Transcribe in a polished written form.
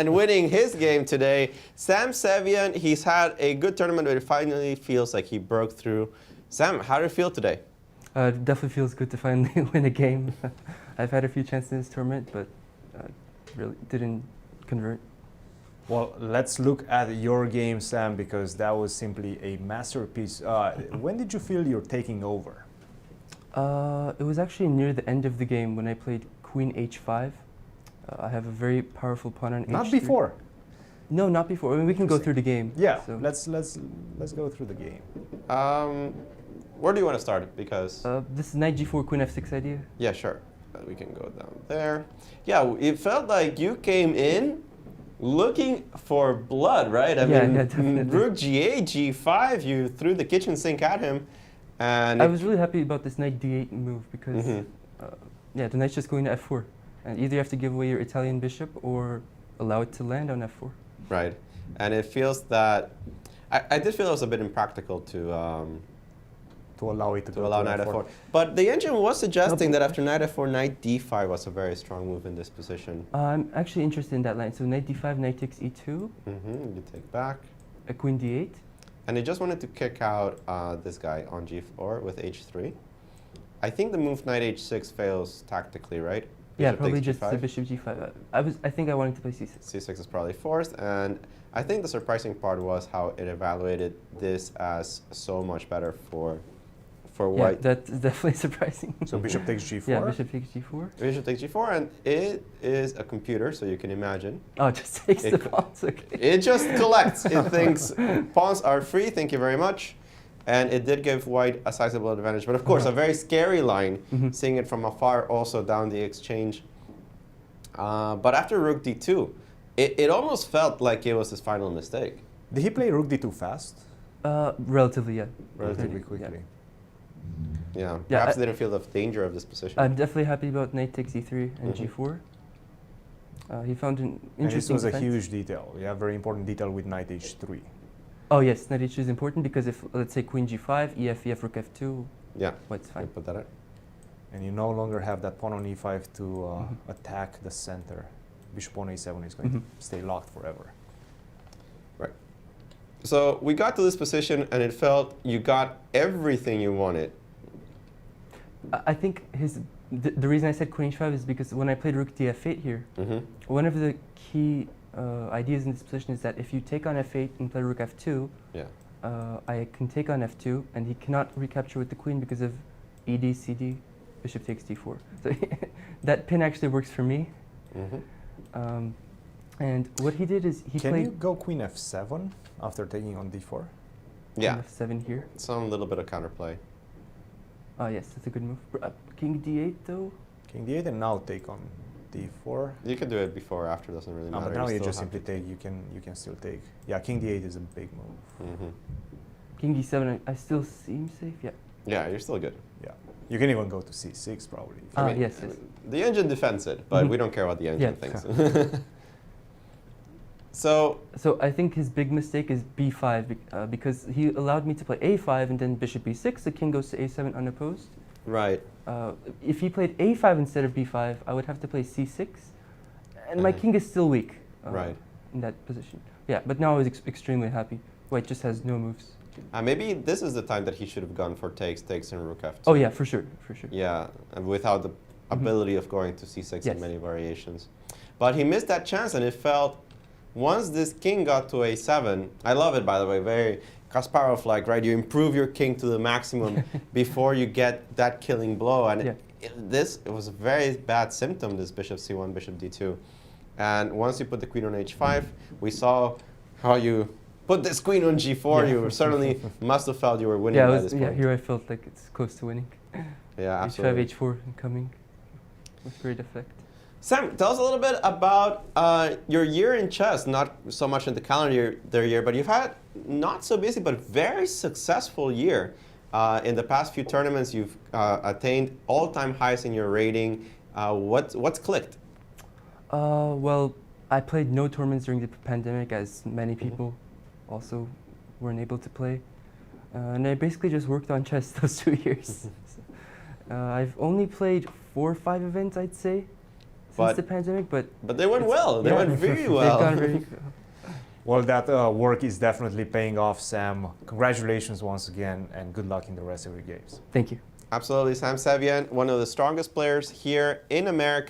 and winning his game today. Sam Sevian, he's had a good tournament, but it finally feels like he broke through. Sam, how do you feel today? It definitely feels good to finally win a game. I've had a few chances in this tournament, but really didn't convert. Well, let's look at your game, Sam, because that was simply a masterpiece. When did you feel you're taking over? It was actually near the end of the game when I played Queen H5. I have a very powerful pawn on H3. Not before. No, not before. I mean, we can go through the game. Yeah, so. let's go through the game. Where do you want to start? Because this is Knight G4, Queen F6 idea. yeah, sure. We can go down there. Yeah, it felt like you came in looking for blood, right? I mean, definitely. Rook G8, G5, you threw the kitchen sink at him. And I was really happy about this Knight D8 move because yeah, the knight's just going to F4. And either you have to give away your Italian bishop or allow it to land on F4. Right. And it feels that, I did feel it was a bit impractical to allow it to allow Knight F4. But the engine was suggesting that after Knight F4, Knight D5 was a very strong move in this position. I'm actually interested in that line. So Knight D5, Knight takes E2. You take back. A Queen D8. And he just wanted to kick out this guy on G4 with H3. I think the move Knight H6 fails tactically, right? Yeah, Bishop probably takes just G5. the Bishop G5. I think I wanted to play C6. C6 is probably forced, and I think the surprising part was how it evaluated this as so much better for white. Yeah, that's definitely surprising. So Bishop takes G4? Yeah, Bishop takes G4. Bishop takes G4, and it is a computer, so you can imagine. Oh, it just takes the pawns, okay. It just collects. It thinks pawns are free, thank you very much. And it did give white a sizable advantage. But of course, a very scary line, seeing it from afar also down the exchange. But after Rook D2, it almost felt like it was his final mistake. Did he play Rook D2 fast? Relatively, yeah. Relatively quickly. Yeah, perhaps they didn't feel the danger of this position. I'm definitely happy about Knight takes E3 and G4. He found an interesting this was defense. a huge detail. Yeah, very important detail with Knight H3. Oh yes, Knight H3 is important because if, let's say, Queen G5, EF, EF, Rook F2, yeah, white's fine. put that out. And you no longer have that pawn on E5 to attack the center. Bishop on A7 is going to stay locked forever. Right. So we got to this position, and it felt you got everything you wanted. I think the reason I said Queen H5 is because when I played Rook DF8 here, one of the key ideas in this position is that if you take on F8 and play Rook F2, I can take on F2, and he cannot recapture with the queen because of ED, CD, Bishop takes D4. So that pin actually works for me. And what he did is he played... Can you go Queen F7 after taking on D4? Yeah. Queen F7 here. Some little bit of counterplay. Oh yes, that's a good move. King D8 though? King D8 and now take on D4. You can do it before or after, doesn't really matter. But now you just simply take, you can still take. Yeah, King D8 is a big move. King D7, I still seem safe, yeah. Yeah, you're still good. Yeah. You can even go to C6 probably. I mean, yes. The engine defends it, but we don't care what the engine thinks. So I think his big mistake is B5 because he allowed me to play A5 and then Bishop B6. The king goes to A7 unopposed. Right. If he played A5 instead of B5, I would have to play C6, and my king is still weak. Right. In that position. Yeah, but now I was extremely happy. White just has no moves. Maybe this is the time that he should have gone for takes, and Rook F2. Oh yeah, for sure, for sure. Yeah, and without the ability of going to C6 in many variations. But he missed that chance, and it felt, once this king got to A7, I love it, by the way, very Kasparov-like, right? You improve your king to the maximum before you get that killing blow. And it was a very bad symptom, this Bishop C1, Bishop D2. And once you put the queen on H5, we saw how you put this queen on G4. You certainly must have felt you were winning by this point. Yeah, here I felt like it's close to winning. Yeah, absolutely. H5, H4 coming with great effect. Sam, tell us a little bit about your year in chess, not so much in the calendar year, but you've had not so busy, but very successful year. In the past few tournaments, you've attained all-time highs in your rating. What's clicked? Well, I played no tournaments during the pandemic, as many people also weren't able to play. And I basically just worked on chess those 2 years. I've only played 4 or 5 events, I'd say. since the pandemic, but they went well. They went very well. They've gone very Well, that work is definitely paying off, Sam. Congratulations once again, and good luck in the rest of your games. Thank you. Absolutely. Sam Sevian, one of the strongest players here in America.